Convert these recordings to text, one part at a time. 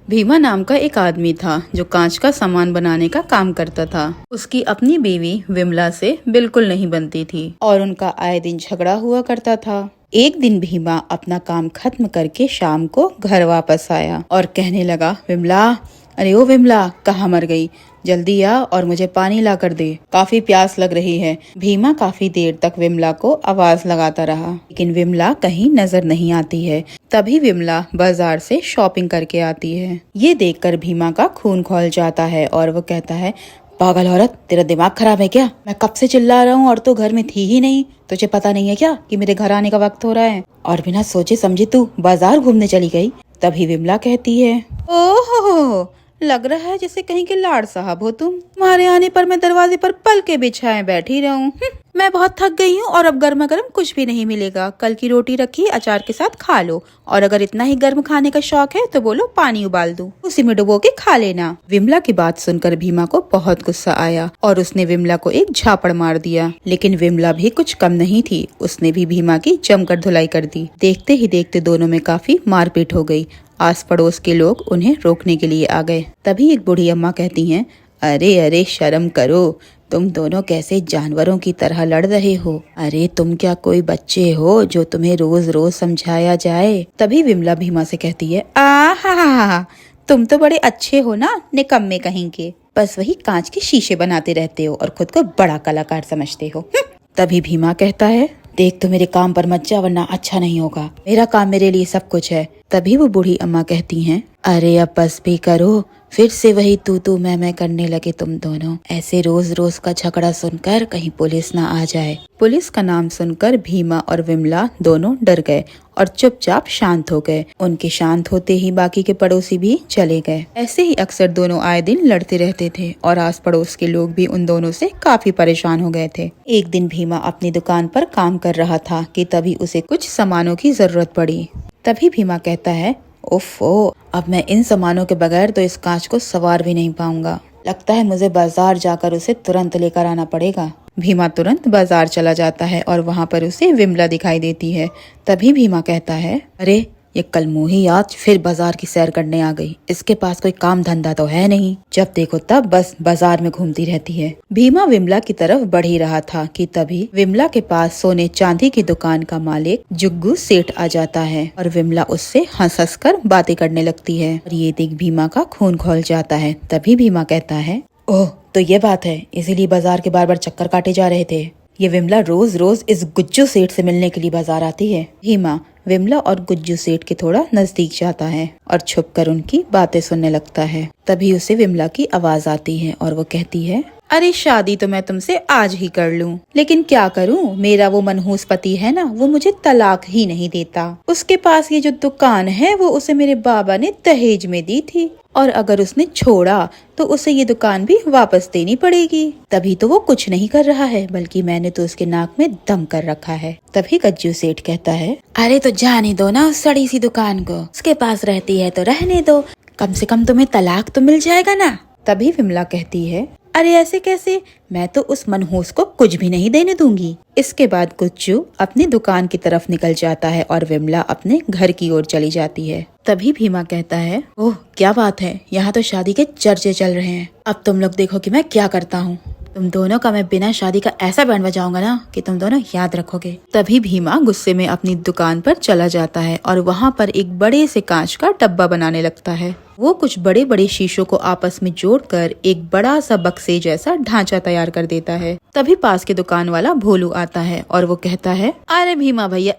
भीमा नाम का एक आदमी था जो कांच का सामान बनाने का काम करता था। उसकी अपनी बीवी विमला से बिल्कुल नहीं बनती थी और उनका आए दिन झगड़ा हुआ करता था। एक दिन भीमा अपना काम खत्म करके शाम को घर वापस आया और कहने लगा, विमला, अरे ओ विमला, कहाँ मर गई? जल्दी आ और मुझे पानी ला कर दे, काफी प्यास लग रही है। भीमा काफी देर तक विमला को आवाज लगाता रहा, लेकिन विमला कहीं नजर नहीं आती है। तभी विमला बाजार से शॉपिंग करके आती है। ये देखकर भीमा का खून खौल जाता है और वो कहता है, पागल औरत, तेरा दिमाग खराब है क्या? मैं कब से चिल्ला रहा हूँ और तू घर में थी ही नहीं। तुझे पता नहीं है क्या कि मेरे घर आने का वक्त हो रहा है? और बिना सोचे समझे तू बाजार घूमने चली गई। तभी विमला कहती है, ओहो, लग रहा है जैसे कहीं के लाड साहब हो तुम। तुम्हारे आने पर मैं दरवाजे पर पल के बिछाए बैठी रहूं। मैं बहुत थक गई हूँ और अब गर्मा गर्म कुछ भी नहीं मिलेगा। कल की रोटी रखी अचार के साथ खा लो, और अगर इतना ही गर्म खाने का शौक है तो बोलो पानी उबाल दूं, उसी में डुबो के खा लेना। विमला की बात सुनकर भीमा को बहुत गुस्सा आया और उसने विमला को एक झापड़ मार दिया। लेकिन विमला भी कुछ कम नहीं थी, उसने भी भीमा की जमकर धुलाई कर दी। देखते ही देखते दोनों में काफी मारपीट हो गई। आस पड़ोस के लोग उन्हें रोकने के लिए आ गए। तभी एक बूढ़ी अम्मा कहती हैं, अरे अरे शर्म करो, तुम दोनों कैसे जानवरों की तरह लड़ रहे हो? अरे तुम क्या कोई बच्चे हो जो तुम्हें रोज रोज समझाया जाए? तभी विमला भीमा से कहती है, हा, तुम तो बड़े अच्छे हो ना, निकम्मे कहीं के। बस वही कांच के शीशे बनाते रहते हो और खुद को बड़ा कलाकार समझते हो। तभी भीमा कहता है, देख तो मेरे काम पर मत जा, वरना अच्छा नहीं होगा। मेरा काम मेरे लिए सब कुछ है। तभी वो बूढ़ी अम्मा कहती हैं, अरे अब बस भी करो, फिर से वही तू मैं करने लगे तुम दोनों। ऐसे रोज रोज का झगड़ा सुनकर कहीं पुलिस ना आ जाए। पुलिस का नाम सुनकर भीमा और विमला दोनों डर गए और चुपचाप शांत हो गए। उनके शांत होते ही बाकी के पड़ोसी भी चले गए। ऐसे ही अक्सर दोनों आए दिन लड़ते रहते थे और आस पड़ोस के लोग भी उन दोनों से काफी परेशान हो गए थे। एक दिन भीमा अपनी दुकान पर काम कर रहा था कि तभी उसे कुछ सामानों की जरूरत पड़ी। तभी भीमा कहता है, ओफो, अब मैं इन सामानों के बगैर तो इस कांच को सवार भी नहीं पाऊंगा। लगता है मुझे बाजार जाकर उसे तुरंत लेकर आना पड़ेगा। भीमा तुरंत बाजार चला जाता है और वहाँ पर उसे विमला दिखाई देती है। तभी भीमा कहता है, अरे ये कल मुही आज फिर बाजार की सैर करने आ गई। इसके पास कोई काम धंधा तो है नहीं, जब देखो तब बस बाजार में घूमती रहती है। भीमा विमला की तरफ बढ़ ही रहा था कि तभी विमला के पास सोने चांदी की दुकान का मालिक जुग्गू सेठ आ जाता है और विमला उससे हंस कर बातें करने लगती है और ये देख भीमा का खून खौल जाता है। तभी भीमा कहता है, ओह तो ये बात है, इसीलिए बाजार के बार बार चक्कर काटे जा रहे थे। ये विमला रोज रोज इस गुज्जू सेठ से मिलने के लिए बाजार आती है। भीमा विमला और गुज्जू सेठ के थोड़ा नजदीक जाता है और छुपकर उनकी बातें सुनने लगता है। तभी उसे विमला की आवाज आती है और वो कहती है, अरे शादी तो मैं तुमसे आज ही कर लूं, लेकिन क्या करूं, मेरा वो मनहूस पति है ना, वो मुझे तलाक ही नहीं देता। उसके पास ये जो दुकान है वो उसे मेरे बाबा ने दहेज में दी थी, और अगर उसने छोड़ा तो उसे ये दुकान भी वापस देनी पड़ेगी। तभी तो वो कुछ नहीं कर रहा है, बल्कि मैंने तो उसके नाक में दम कर रखा है। तभी गज्जू सेठ कहता है, अरे तो जाने दो ना उस सड़ी सी दुकान को, उसके पास रहती है तो रहने दो, कम से कम तुम्हें तलाक तो मिल जाएगा ना। तभी विमला कहती है, अरे ऐसे कैसे, मैं तो उस मनहूस को कुछ भी नहीं देने दूंगी। इसके बाद गुज्जू अपनी दुकान की तरफ निकल जाता है और विमला अपने घर की ओर चली जाती है। तभी भीमा कहता है, ओह क्या बात है, यहाँ तो शादी के चर्चे चल रहे हैं। अब तुम लोग देखो कि मैं क्या करता हूँ। तुम दोनों का मैं बिना शादी का ऐसा बैंड बजाऊंगा ना कि तुम दोनों याद रखोगे। तभी भीमा गुस्से में अपनी दुकान पर चला जाता है और वहाँ पर एक बड़े से कांच का डब्बा बनाने लगता है। वो कुछ बड़े बड़े शीशों को आपस में जोड़कर एक बड़ा सा बक्से जैसा ढांचा तैयार कर देता है। तभी पास के दुकान वाला भोलू आता है और वो कहता है, अरे भीमा भैया,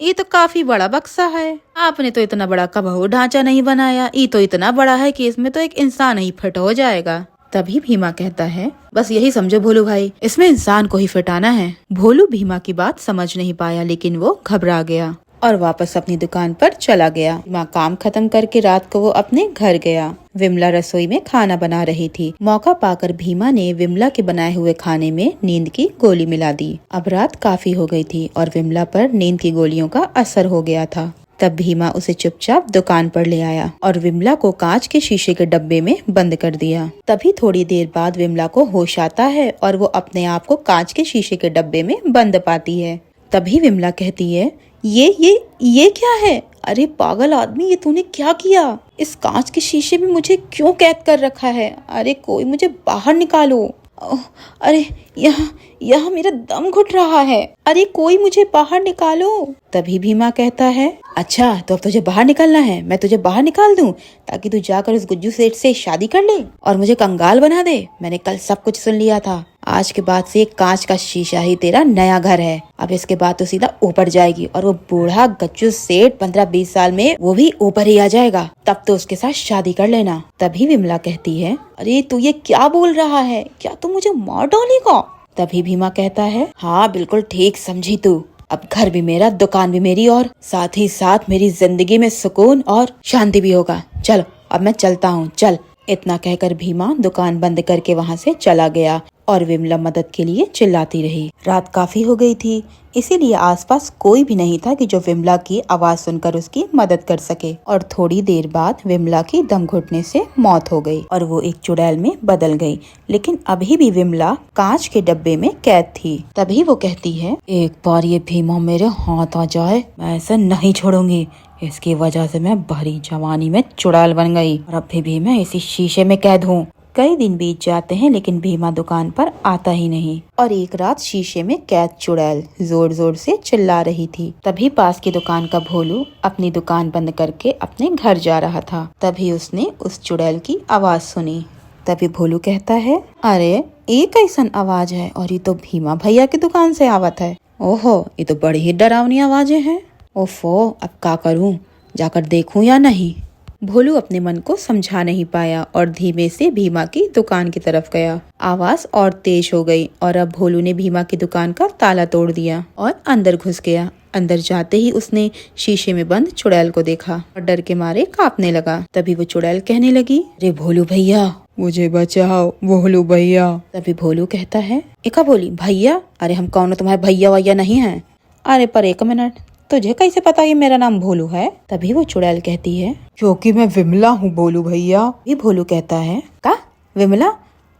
ये तो काफी बड़ा बक्सा है। आपने तो इतना बड़ा कबहू ढांचा नहीं बनाया, ये तो इतना बड़ा है कि इसमें तो एक इंसान ही फिट हो जाएगा। तभी भीमा कहता है, बस यही समझो भोलू भाई, इसमें इंसान को ही फिट आना है। भोलू भीमा की बात समझ नहीं पाया, लेकिन वो घबरा गया और वापस अपनी दुकान पर चला गया। भीमा काम खत्म करके रात को वो अपने घर गया। विमला रसोई में खाना बना रही थी। मौका पाकर भीमा ने विमला के बनाए हुए खाने में नींद की गोली मिला दी। अब रात काफी हो गई थी और विमला पर नींद की गोलियों का असर हो गया था। तब भीमा उसे चुपचाप दुकान पर ले आया और विमला को कांच के शीशे के डब्बे में बंद कर दिया। तभी थोड़ी देर बाद विमला को होश आता है और वो अपने आप को कांच के शीशे के डब्बे में बंद पाती है। तभी विमला कहती है, ये क्या है? अरे पागल आदमी, ये तूने क्या किया? इस कांच के शीशे में मुझे क्यों कैद कर रखा है? अरे कोई मुझे बाहर निकालो। अरे यहाँ यहाँ मेरा दम घुट रहा है। अरे कोई मुझे बाहर निकालो। तभी भीमा कहता है, अच्छा तो अब तुझे बाहर निकलना है, मैं तुझे बाहर निकाल दूं ताकि तू जाकर उस गुज्जू सेठ से शादी कर ले और मुझे कंगाल बना दे। मैंने कल सब कुछ सुन लिया था। आज के बाद से कांच का शीशा ही तेरा नया घर है। अब इसके बाद तो सीधा ऊपर जाएगी और वो बूढ़ा गज्जू सेठ 15-20 साल में वो भी ऊपर ही आ जाएगा। तब तो उसके साथ शादी कर लेना। तभी विमला कहती है, अरे तू ये क्या बोल रहा है? क्या तू मुझे मार डालेगा? तभी भीमा कहता है, हाँ बिल्कुल ठीक समझी तू। अब घर भी मेरा, दुकान भी मेरी और साथ ही साथ मेरी जिंदगी में सुकून और शांति भी होगा। चलो अब मैं चलता हूँ, चल। इतना कहकर भीमा दुकान बंद करके वहाँ से चला गया और विमला मदद के लिए चिल्लाती रही। रात काफी हो गई थी, इसीलिए आसपास कोई भी नहीं था कि जो विमला की आवाज सुनकर उसकी मदद कर सके। और थोड़ी देर बाद विमला की दम घुटने से मौत हो गई और वो एक चुड़ैल में बदल गई। लेकिन अभी भी विमला कांच के डब्बे में कैद थी। तभी वो कहती है, एक बार ये भीमा मेरे हाथ आ जाए, मैं ऐसे नहीं छोड़ूंगी। इसकी वजह से मैं भरी जवानी में चुड़ैल बन गई और अभी भी मैं इसी शीशे में कैद हूँ। कई दिन बीत जाते हैं लेकिन भीमा दुकान पर आता ही नहीं। और एक रात शीशे में कैद चुड़ैल जोर जोर से चिल्ला रही थी। तभी पास की दुकान का भोलू अपनी दुकान बंद करके अपने घर जा रहा था। तभी उसने उस चुड़ैल की आवाज सुनी। तभी भोलू कहता है, अरे ये कैसन आवाज है? और ये तो भीमा भैया की दुकान से आवत है। ओहो, ये तो बड़ी ही डरावनी आवाजें हैं। ओफो, अब क्या करूं? जाकर देखूं या नहीं? भोलू अपने मन को समझा नहीं पाया और धीमे से भीमा की दुकान की तरफ गया। आवाज और तेज हो गई और अब भोलू ने भीमा की दुकान का ताला तोड़ दिया और अंदर घुस गया। अंदर जाते ही उसने शीशे में बंद चुड़ैल को देखा और डर के मारे कांपने लगा। तभी वो चुड़ैल कहने लगी, अरे भोलू भैया मुझे बचाओ, भोलू भैया। तभी भोलू कहता है, एका बोली भैया? अरे हम कौन तुम्हारे भैया वैया नहीं है। अरे पर एक मिनट, तुझे कैसे पता ये मेरा नाम भोलू है? तभी वो चुड़ैल कहती है, क्योंकि मैं विमला हूँ भोलू भैया। भी भोलू कहता है, का विमला?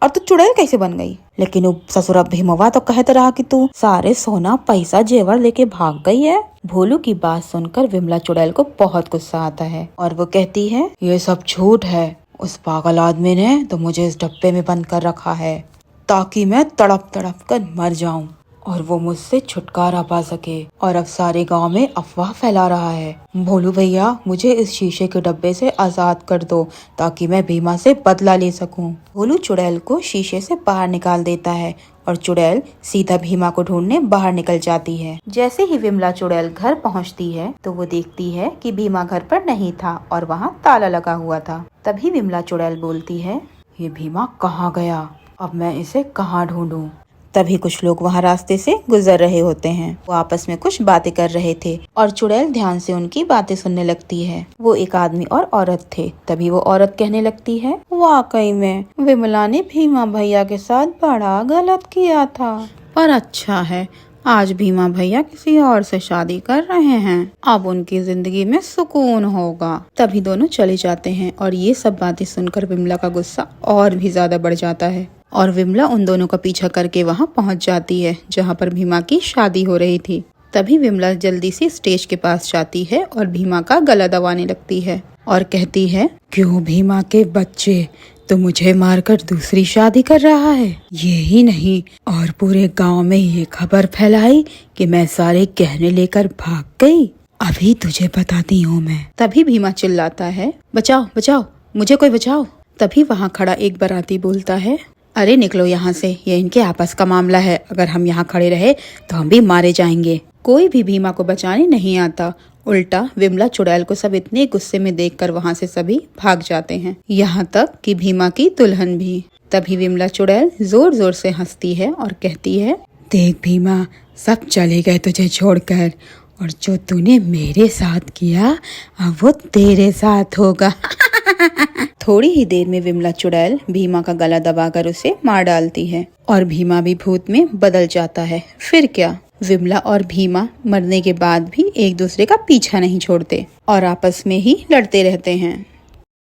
और तू चुड़ैल कैसे बन गई? लेकिन वो ससुरा भीमवा तो कहते रहा कि तू सारे सोना पैसा जेवर लेके भाग गई है। भोलू की बात सुनकर विमला चुड़ैल को बहुत गुस्सा आता है और वो कहती है, ये सब झूठ है। उस पागल आदमी ने तो मुझे इस डब्बे में बंद कर रखा है ताकि मैं तड़प तड़प कर मर जाऊं और वो मुझसे छुटकारा पा सके। और अब सारे गांव में अफवाह फैला रहा है। भोलू भैया मुझे इस शीशे के डब्बे से आजाद कर दो ताकि मैं भीमा से बदला ले सकूं। भोलू चुड़ैल को शीशे से बाहर निकाल देता है और चुड़ैल सीधा भीमा को ढूंढने बाहर निकल जाती है। जैसे ही विमला चुड़ैल घर पहुंचती है तो वो देखती है कि भीमा घर पर नहीं था और वहाँ ताला लगा हुआ था। तभी विमला चुड़ैल बोलती है, ये भीमा कहाँ गया? अब मैं इसे कहाँ ढूंढूं? तभी कुछ लोग वहाँ रास्ते से गुजर रहे होते हैं। वो आपस में कुछ बातें कर रहे थे और चुड़ैल ध्यान से उनकी बातें सुनने लगती है। वो एक आदमी और औरत थे। तभी वो औरत कहने लगती है, वाकई में विमला ने भीमा भैया के साथ बड़ा गलत किया था, पर अच्छा है आज भीमा भैया किसी और से शादी कर रहे हैं। अब उनकी जिंदगी में सुकून होगा। तभी दोनों चले जाते हैं और ये सब बातें सुनकर विमला का गुस्सा और भी ज्यादा बढ़ जाता है और विमला उन दोनों का पीछा करके वहाँ पहुँच जाती है जहाँ पर भीमा की शादी हो रही थी। तभी विमला जल्दी से स्टेज के पास जाती है और भीमा का गला दबाने लगती है और कहती है, क्यों भीमा के बच्चे, तो मुझे मारकर दूसरी शादी कर रहा है? ये ही नहीं और पूरे गांव में ये खबर फैलाई कि मैं सारे गहने लेकर भाग गई। अभी तुझे बताती हूँ मैं। तभी भीमा चिल्लाता है, बचाओ बचाओ, मुझे कोई बचाओ। तभी वहाँ खड़ा एक बाराती बोलता है, अरे निकलो यहाँ से, ये इनके आपस का मामला है। अगर हम यहाँ खड़े रहे तो हम भी मारे जाएंगे। कोई भी भीमा को बचाने नहीं आता। उल्टा विमला चुड़ैल को सब इतने गुस्से में देखकर वहाँ से सभी भाग जाते हैं, यहाँ तक कि भीमा की दुल्हन भी। तभी विमला चुड़ैल जोर जोर से हंसती है और कहती है, देख भीमा, सब चले गए तुझे छोड़कर और जो तूने मेरे साथ किया अब वो तेरे साथ होगा। थोड़ी ही देर में विमला चुड़ैल भीमा का गला दबाकर उसे मार डालती है और भीमा भी भूत में बदल जाता है। फिर क्या, विमला और भीमा मरने के बाद भी एक दूसरे का पीछा नहीं छोड़ते और आपस में ही लड़ते रहते हैं।